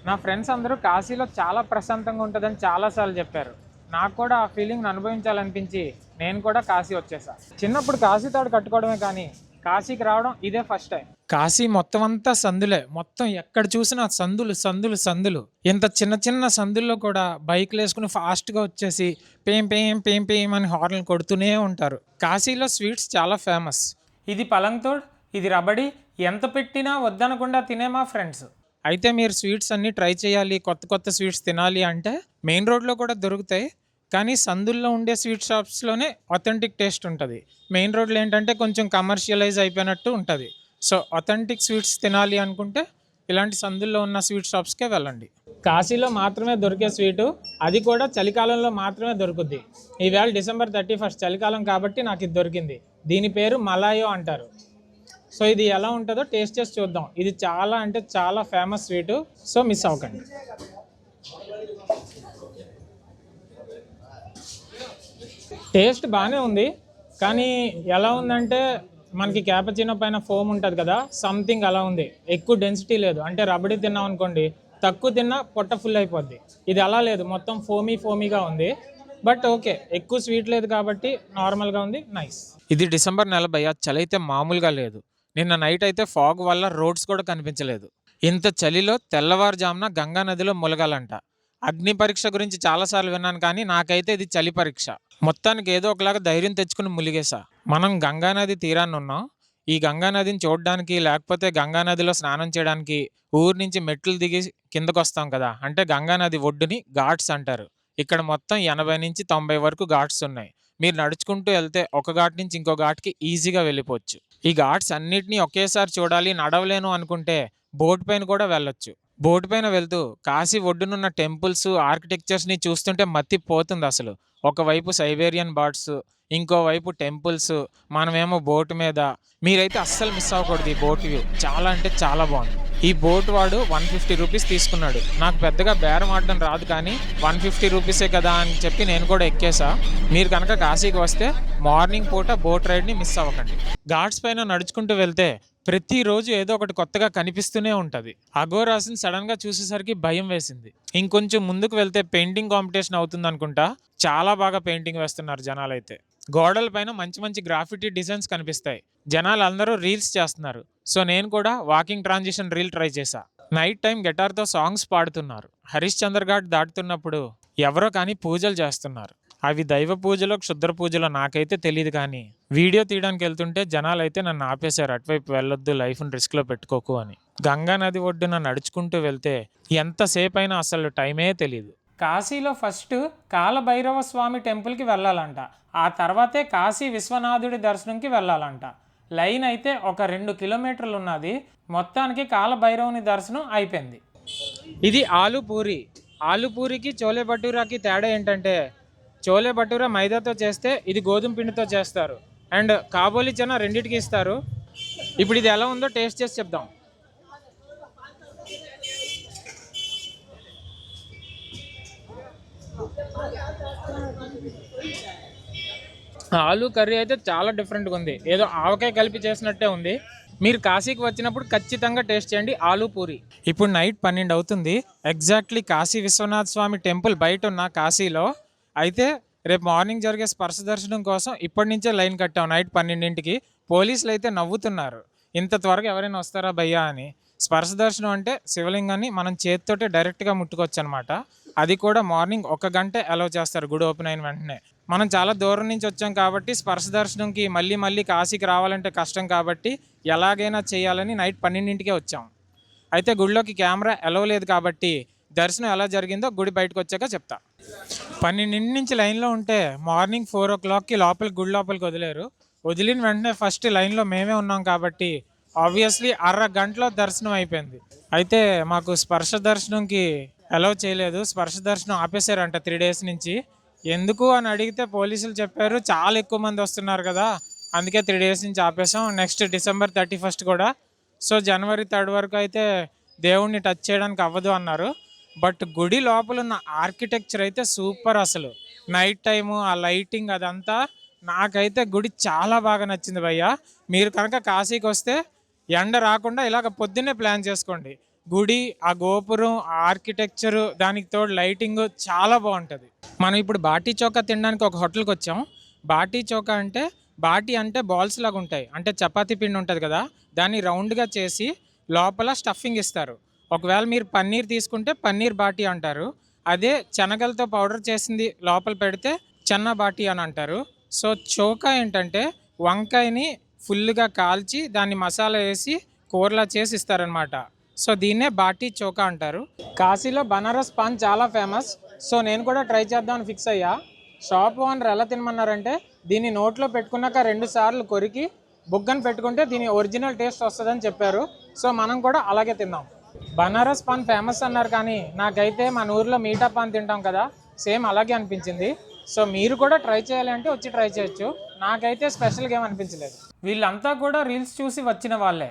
నా ఫ్రెండ్స్ అందరూ కాశీలో చాలా ప్రశాంతంగా ఉంటుందని చాలాసార్లు చెప్పారు. నాకు కూడా ఆ ఫీలింగ్ని అనుభవించాలనిపించి నేను కూడా కాశీ వచ్చేసా. చిన్నప్పుడు కాశీ తాడు కట్టుకోవడమే కానీ కాశీకి రావడం ఇదే ఫస్ట్ టైం. కాశీ మొత్తం అంతా సందులే, మొత్తం ఎక్కడ చూసినా సందులు సందులు సందులు. ఇంత చిన్న చిన్న సందుల్లో కూడా బైక్లు వేసుకుని ఫాస్ట్గా వచ్చేసి పేం పేం పేం పేం అని హార్న్లు కొడుతూనే ఉంటారు. కాశీలో స్వీట్స్ చాలా ఫేమస్. ఇది పలంతోడ్, ఇది రబడి, ఎంత పెట్టినా వద్దనకుండా తినే మా ఫ్రెండ్స్. అయితే మీరు స్వీట్స్ అన్నీ ట్రై చేయాలి, కొత్త కొత్త స్వీట్స్ తినాలి అంటే మెయిన్ రోడ్లో కూడా దొరుకుతాయి. కానీ సందుల్లో ఉండే స్వీట్ షాప్స్లోనే అథెంటిక్ టేస్ట్ ఉంటుంది. మెయిన్ రోడ్లో ఏంటంటే కొంచెం కమర్షియలైజ్ అయిపోయినట్టు ఉంటుంది. సో అథెంటిక్ స్వీట్స్ తినాలి అనుకుంటే ఇలాంటి సందుల్లో ఉన్న స్వీట్ షాప్స్కే వెళ్ళండి. కాశీలో మాత్రమే దొరికే స్వీటు, అది కూడా చలికాలంలో మాత్రమే దొరుకుద్ది. ఈవేళ December 31 చలికాలం కాబట్టి నాకు ఇది దొరికింది. దీని పేరు మలాయో అంటారు. సో ఇది ఎలా ఉంటుందో టేస్ట్ చేసి చూద్దాం. ఇది చాలా అంటే చాలా ఫేమస్ స్వీటు, సో మిస్ అవ్వకండి. టేస్ట్ బాగానే ఉంది, కానీ ఎలా ఉందంటే మనకి క్యాపచినో పైన ఫోమ్ ఉంటుంది కదా, సంథింగ్ అలా ఉంది. ఎక్కువ డెన్సిటీ లేదు. అంటే రబడీ తిన్నాం అనుకోండి, తక్కువ తిన్నా పొట్ట ఫుల్ అయిపోద్ది. ఇది అలా లేదు, మొత్తం ఫోమీగా ఉంది. బట్ ఓకే, ఎక్కువ స్వీట్ లేదు కాబట్టి నార్మల్గా ఉంది, నైస్. ఇది డిసెంబర్ నెల భయ్యా, చలి అయితే మామూలుగా లేదు. నిన్న నైట్ అయితే ఫాగ్ వల్ల రోడ్స్ కూడా కనిపించలేదు. ఇంత చలిలో తెల్లవారుజామున గంగా నదిలో ములగాలంట. అగ్ని పరీక్ష గురించి చాలాసార్లు విన్నాను, కానీ నాకైతే ఇది చలి పరీక్ష. మొత్తానికి ఏదో ఒకలాగా ధైర్యం తెచ్చుకుని ములిగేసా. మనం గంగానది తీరాన్ని ఉన్నాం. ఈ గంగానదిని చూడడానికి లేకపోతే గంగానదిలో స్నానం చేయడానికి ఊరి నుంచి మెట్లు దిగి కిందకు వస్తాం కదా, అంటే గంగానది ఒడ్డుని ఘాట్స్ అంటారు. ఇక్కడ మొత్తం 80 నుంచి 90 వరకు ఘాట్స్ ఉన్నాయి. మీరు నడుచుకుంటూ వెళ్తే ఒక ఘాట్ నుంచి ఇంకో ఘాట్కి ఈజీగా వెళ్ళిపోవచ్చు. ఈ ఘాట్స్ అన్నిటినీ ఒకేసారి చూడాలి, నడవలేను అనుకుంటే బోట్ పైన కూడా వెళ్ళొచ్చు. బోట్ పైన వెళ్తూ కాశీ ఒడ్డునున్న టెంపుల్స్, ఆర్కిటెక్చర్స్ని చూస్తుంటే మత్తి పోతుంది అసలు. ఒకవైపు సైబేరియన్ బర్డ్స్, ఇంకోవైపు టెంపుల్స్, మనమేమో బోట్ మీద. మీరైతే అస్సలు మిస్ అవ్వకూడదు ఈ బోట్ వ్యూ, చాలా అంటే చాలా బాగుంది. ఈ బోట్ వాడు 150 రూపీస్ తీసుకున్నాడు. నాకు పెద్దగా బేరం ఆడడం రాదు, కానీ 150 రూపీసే కదా అని చెప్పి నేను కూడా ఎక్కేసా. మీరు కనుక కాశీకి వస్తే మార్నింగ్ పూట బోట్ రైడ్ని మిస్ అవ్వకండి. ఘాట్స్ పైన నడుచుకుంటూ వెళ్తే ప్రతిరోజు ఏదో ఒకటి కొత్తగా కనిపిస్తూనే ఉంటుంది. అఘోరాస్ని సడన్గా చూసేసరికి భయం వేసింది. ఇంకొంచెం ముందుకు వెళ్తే పెయింటింగ్ కాంపిటీషన్ అవుతుంది అనుకుంటా. చాలా బాగా పెయింటింగ్ వేస్తున్నారు జనాలైతే. గోడల పైన మంచి మంచి గ్రాఫిటీ డిజైన్స్ కనిపిస్తాయి. జనాలు అందరూ రీల్స్ చేస్తున్నారు. సో నేను కూడా వాకింగ్ ట్రాన్సిషన్ రీల్ ట్రై చేశా. నైట్ టైం గిటార్తో సాంగ్స్ పాడుతున్నారు. హరిశ్చంద్ర ఘాట్ దాటుతున్నప్పుడు ఎవరో కానీ పూజలు చేస్తున్నారు. అవి దైవ పూజలో క్షుద్ర పూజలో నాకైతే తెలియదు, కానీ వీడియో తీయడానికి వెళ్తుంటే జనాలు అయితే నన్ను ఆపేశారు, అటువైపు వెళ్ళొద్దు, లైఫ్ని రిస్క్లో పెట్టుకోకు అని. గంగా నది ఒడ్డున నడుచుకుంటూ వెళ్తే ఎంతసేపు అయినా అసలు టైమే తెలియదు. కాశీలో ఫస్ట్ కాలభైరవ స్వామి టెంపుల్కి వెళ్ళాలంట. ఆ తర్వాతే కాశీ విశ్వనాథుడి దర్శనంకి వెళ్ళాలంట. లైన్ అయితే ఒక 2 కిలోమీటర్లు ఉన్నది. మొత్తానికి కాలభైరవుని దర్శనం అయిపోయింది. ఇది ఆలు పూరి. ఆలు పూరికి చోలే భటూరాకి తేడా ఏంటంటే, చోలే భటూరా మైదాతో చేస్తే ఇది గోధుమ పిండితో చేస్తారు. అండ్ కాబోలి చనా రెండింటికి ఇస్తారు. ఇప్పుడు ఇది ఎలా ఉందో టేస్ట్ చేసి చెప్దాం. ఆలు కర్రీ అయితే చాలా డిఫరెంట్గా ఉంది, ఏదో ఆవకాయ కలిపి చేసినట్టే ఉంది. మీరు కాశీకి వచ్చినప్పుడు ఖచ్చితంగా టేస్ట్ చేయండి ఆలు పూరి. ఇప్పుడు నైట్ 12 అవుతుంది. ఎగ్జాక్ట్లీ కాశీ విశ్వనాథ స్వామి టెంపుల్ బయట ఉన్న కాశీలో. అయితే రేపు మార్నింగ్ జరిగే స్పర్శ దర్శనం కోసం ఇప్పటి నుంచే లైన్ కట్టాం. నైట్ 12కి పోలీసులు అయితే నవ్వుతున్నారు, ఇంత త్వరగా ఎవరైనా వస్తారా భయ్యా అని. స్పర్శ దర్శనం అంటే శివలింగాన్ని మనం చేతితోటే డైరెక్ట్గా ముట్టుకోవచ్చు అనమాట. అది కూడా మార్నింగ్ 1 గంట అలౌ చేస్తారు గుడి ఓపెన్ అయిన వెంటనే. మనం చాలా దూరం నుంచి వచ్చాం కాబట్టి స్పర్శ దర్శనంకి మళ్ళీ కాశీకి రావాలంటే కష్టం కాబట్టి ఎలాగైనా చేయాలని నైట్ 12కే వచ్చాం. అయితే గుడిలోకి కెమెరా అలౌ లేదు కాబట్టి దర్శనం ఎలా జరిగిందో గుడి బయటకు వచ్చాక చెప్తా. 12 నుంచి లైన్లో ఉంటే మార్నింగ్ 4 o'clockకి గుడి లోపలికి వదిలేరు. వదిలిన వెంటనే ఫస్ట్ లైన్లో మేమే ఉన్నాం కాబట్టి ఆబ్వియస్లీ 1/2 గంటలో దర్శనం అయిపోయింది. అయితే మాకు స్పర్శ దర్శనంకి అలౌ చేయలేదు, స్పర్శ దర్శనం ఆపేశారంట 3 days నుంచి. ఎందుకు అని అడిగితే పోలీసులు చెప్పారు, చాలా ఎక్కువ మంది వస్తున్నారు కదా, అందుకే 3 days నుంచి ఆపేసాం. నెక్స్ట్ December 31 కూడా. సో January 3 వరకు అయితే దేవుణ్ణి టచ్ చేయడానికి అవ్వదు అన్నారు. బట్ గుడి లోపల ఉన్న ఆర్కిటెక్చర్ అయితే సూపర్ అసలు. నైట్ టైము ఆ లైటింగ్ అదంతా నాకైతే గుడి చాలా బాగా నచ్చింది భయ్య. మీరు కనుక కాశీకి వస్తే ఎండ రాకుండా ఇలాగ పొద్దున్నే ప్లాన్ చేసుకోండి. గుడి, ఆ గోపురం, ఆ ఆర్కిటెక్చరు, దానికి తోడు లైటింగ్ చాలా బాగుంటుంది. మనం ఇప్పుడు బాటీ చోకా తినడానికి ఒక హోటల్కి వచ్చాం. బాటీ చోకా అంటే, బాటీ అంటే బాల్స్ లాగా ఉంటాయి, అంటే చపాతీ పిండి ఉంటుంది కదా, దాన్ని రౌండ్గా చేసి లోపల స్టఫింగ్ ఇస్తారు. ఒకవేళ మీరు పన్నీర్ తీసుకుంటే పన్నీర్ బాటీ అంటారు. అదే శనగలతో పౌడర్ చేసింది లోపల పెడితే చెన్నా బాటీ అని అంటారు. సో చోకా ఏంటంటే వంకాయని ఫుల్గా కాల్చి దాన్ని మసాలా వేసి కూరలా చేసి ఇస్తారనమాట. సో దీన్నే బాటీ చోకా అంటారు. కాశీలో బనారస్ పాన్ చాలా ఫేమస్. సో నేను కూడా ట్రై చేద్దామని ఫిక్స్ అయ్యా. షాప్ ఓనర్ ఎలా తినమన్నారంటే, దీన్ని నోట్లో పెట్టుకున్నాక 2 సార్లు కొరికి బుగ్గను పెట్టుకుంటే దీని ఒరిజినల్ టేస్ట్ వస్తుందని చెప్పారు. సో మనం కూడా అలాగే తిన్నాం. బనారస్ పాన్ ఫేమస్ అన్నారు, కానీ నాకైతే మన ఊర్లో మీఠా పాన్ తింటాం కదా, సేమ్ అలాగే అనిపించింది. సో మీరు కూడా ట్రై చేయాలి అంటే వచ్చి ట్రై చేయొచ్చు. నాకైతే స్పెషల్గా ఏం అనిపించలేదు. వీళ్ళంతా కూడా రీల్స్ చూసి వచ్చిన వాళ్ళే.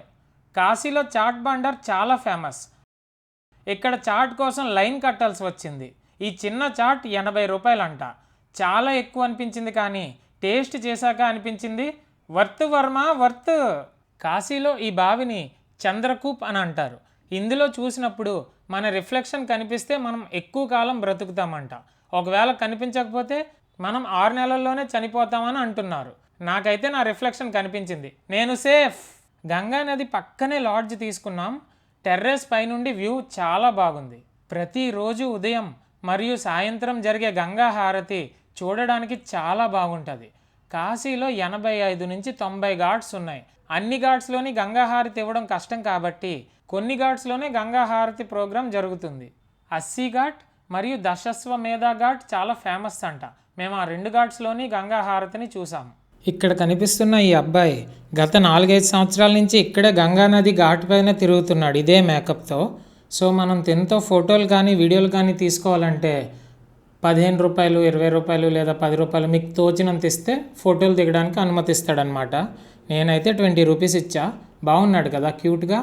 కాశీలో చాట్ బండర్ చాలా ఫేమస్. ఇక్కడ చాట్ కోసం లైన్ కట్టాల్సి వచ్చింది. ఈ చిన్న చాట్ 80 రూపాయలంట. చాలా ఎక్కువ అనిపించింది, కానీ టేస్ట్ చేశాక అనిపించింది వర్త్ వర్మ వర్త్. కాశీలో ఈ బావిని చంద్రకూప్ అని అంటారు. ఇందులో చూసినప్పుడు మన రిఫ్లెక్షన్ కనిపిస్తే మనం ఎక్కువ కాలం బ్రతుకుతామంట. ఒకవేళ కనిపించకపోతే మనం 6 నెలల్లోనే చనిపోతామని అంటున్నారు. నాకైతే నా రిఫ్లెక్షన్ కనిపించింది, నేను సేఫ్. గంగా నది పక్కనే లాడ్జ్ తీసుకున్నాం. టెర్రస్ పైనుండి వ్యూ చాలా బాగుంది. ప్రతిరోజు ఉదయం మరియు సాయంత్రం జరిగే గంగా హారతి చూడడానికి చాలా బాగుంటుంది. కాశీలో 85 నుంచి 90 ఘాట్స్ ఉన్నాయి. అన్ని ఘాట్స్లోని గంగా హారతి ఇవ్వడం కష్టం కాబట్టి కొన్ని ఘాట్స్లోనే గంగా హారతి ప్రోగ్రాం జరుగుతుంది. అస్సీ ఘాట్ మరియు దశస్వమేధ ఘాట్ చాలా ఫేమస్ అంట. మేము ఆ 2 ఘాట్స్లోని గంగా హారతిని చూసాము. ఇక్కడ కనిపిస్తున్న ఈ అబ్బాయి గత 4-5 సంవత్సరాల నుంచి ఇక్కడే గంగానది ఘాట్ పైన తిరుగుతున్నాడు ఇదే మేకప్తో. సో మనం తినతో ఫోటోలు కానీ వీడియోలు కానీ తీసుకోవాలంటే 15 రూపాయలు, 20 రూపాయలు లేదా 10 రూపాయలు మీకు తోచినంత ఇస్తే ఫోటోలు దిగడానికి అనుమతిస్తాడనమాట. నేనైతే 20 రూపీస్ ఇచ్చా. బాగున్నాడు కదా క్యూట్గా.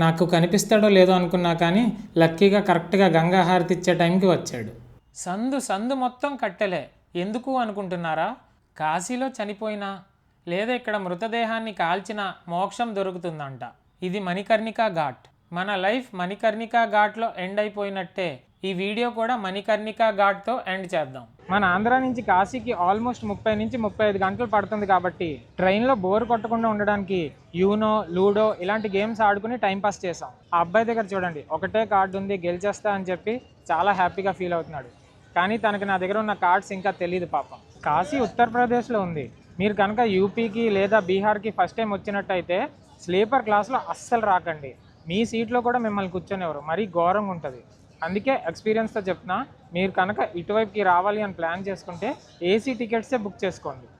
నాకు కనిపిస్తాడో లేదో అనుకున్నా, కానీ లక్కీగా కరెక్ట్గా గంగా హారతి ఇచ్చే టైంకి వచ్చాడు. సందు సందు మొత్తం కట్టెలే. ఎందుకు అనుకుంటున్నారా? కాశీలో చనిపోయినా లేదా ఇక్కడ మృతదేహాన్ని కాల్చిన మోక్షం దొరుకుతుందంట. ఇది మణికర్ణికా ఘాట్. మన లైఫ్ మణికర్ణికా ఘాట్లో ఎండ్ అయిపోయినట్టే ఈ వీడియో కూడా మణికర్ణికా ఘాట్తో ఎండ్ చేద్దాం. మన ఆంధ్ర నుంచి కాశీకి ఆల్మోస్ట్ 30 నుంచి 35 గంటలు పడుతుంది కాబట్టి ట్రైన్లో బోర్ కొట్టకుండా ఉండడానికి యూనో, లూడో ఇలాంటి గేమ్స్ ఆడుకుని టైంపాస్ చేసాం. ఆ అబ్బాయి దగ్గర చూడండి, ఒకటే కార్డు ఉంది, గెలిచేస్తా అని చెప్పి చాలా హ్యాపీగా ఫీల్ అవుతున్నాడు. కానీ తనకి నా దగ్గర ఉన్న కార్డ్స్ ఇంకా తెలియదు పాపం. కాశీ ఉత్తరప్రదేశ్లో ఉంది. మీరు కనుక యూపీకి లేదా బీహార్కి ఫస్ట్ టైం వచ్చినట్టయితే స్లీపర్ క్లాస్లో అస్సలు రాకండి. మీ సీట్లో కూడా మిమ్మల్ని కూర్చొనివ్వరు, మరీ ఘోరంగా ఉంటుంది. అందుకే ఎక్స్పీరియన్స్తో చెప్తున్నా, మీరు కనుక ఇటువైపుకి రావాలి అని ప్లాన్ చేసుకుంటే ఏసీ టికెట్సే బుక్ చేసుకోండి.